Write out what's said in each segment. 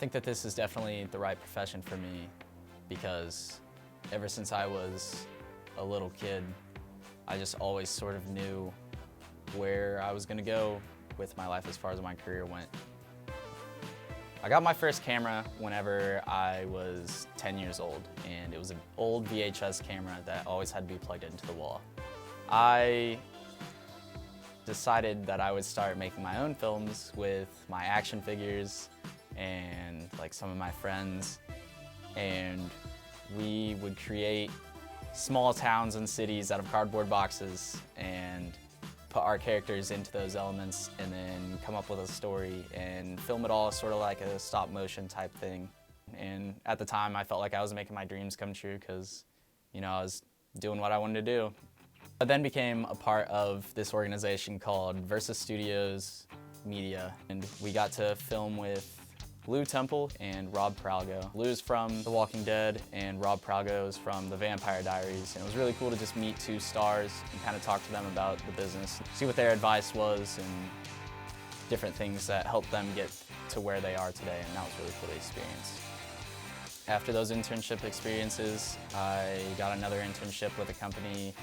think that this is definitely the right profession for me because ever since I was a little kid, I just always sort of knew where I was gonna go with my life as far as my career went. I got my first camera whenever I was 10 years old, and it was an old VHS camera that always had to be plugged into the wall. I decided that I would start making my own films with my action figures and like some of my friends, and we would create small towns and cities out of cardboard boxes and put our characters into those elements and then come up with a story and film it all sort of like a stop motion type thing. And at the time I felt like I was making my dreams come true because, you know, I was doing what I wanted to do. I then became a part of this organization called Versus Studios Media, and we got to film with Lou Temple and Rob Pralgo. Lou's from The Walking Dead and Rob Pralgo is from The Vampire Diaries, and it was really cool to just meet two stars and kind of talk to them about the business, see what their advice was and different things that helped them get to where they are today, and that was really cool to experience. After those internship experiences, I got another internship with a company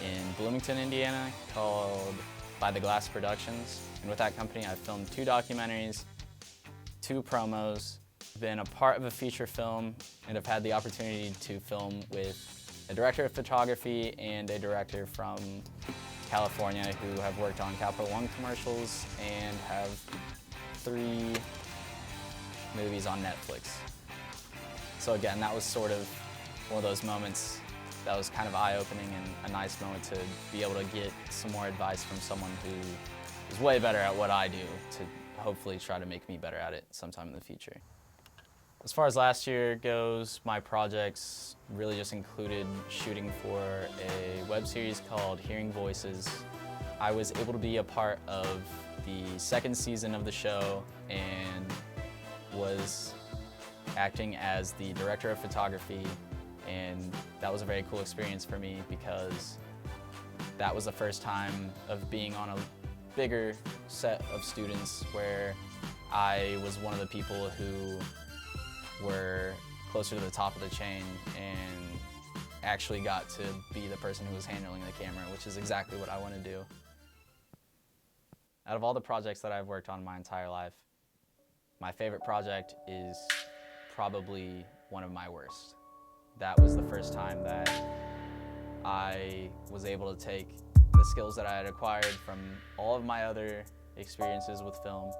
in Bloomington, Indiana called By the Glass Productions, and with that company I filmed 2 documentaries, 2 promos, been a part of a feature film, and have had the opportunity to film with a director of photography and a director from California who have worked on Capital One commercials and have 3 movies on Netflix. So again, that was sort of one of those moments that was kind of eye-opening and a nice moment to be able to get some more advice from someone who is way better at what I do to hopefully try to make me better at it sometime in the future. As far as last year goes, my projects really just included shooting for a web series called Hearing Voices. I was able to be a part of the 2nd season of the show and was acting as the director of photography, and that was a very cool experience for me because that was the first time of being on a bigger set of students where I was one of the people who were closer to the top of the chain and actually got to be the person who was handling the camera, which is exactly what I want to do. Out of all the projects that I've worked on my entire life, my favorite project is probably one of my worst. That was the first time that I was able to take the skills that I had acquired from all of my other experiences with film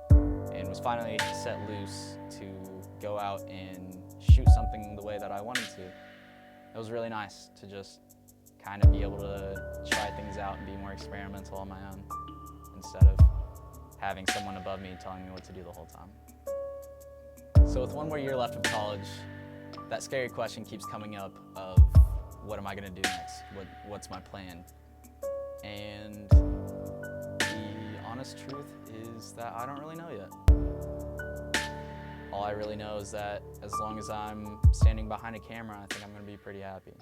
and was finally set loose to go out and shoot something the way that I wanted to. It was really nice to just kind of be able to try things out and be more experimental on my own instead of having someone above me telling me what to do the whole time. So with 1 more year left of college, that scary question keeps coming up of what am I going to do next? What's my plan? And the honest truth is that I don't really know yet. All I really know is that as long as I'm standing behind a camera, I think I'm going to be pretty happy.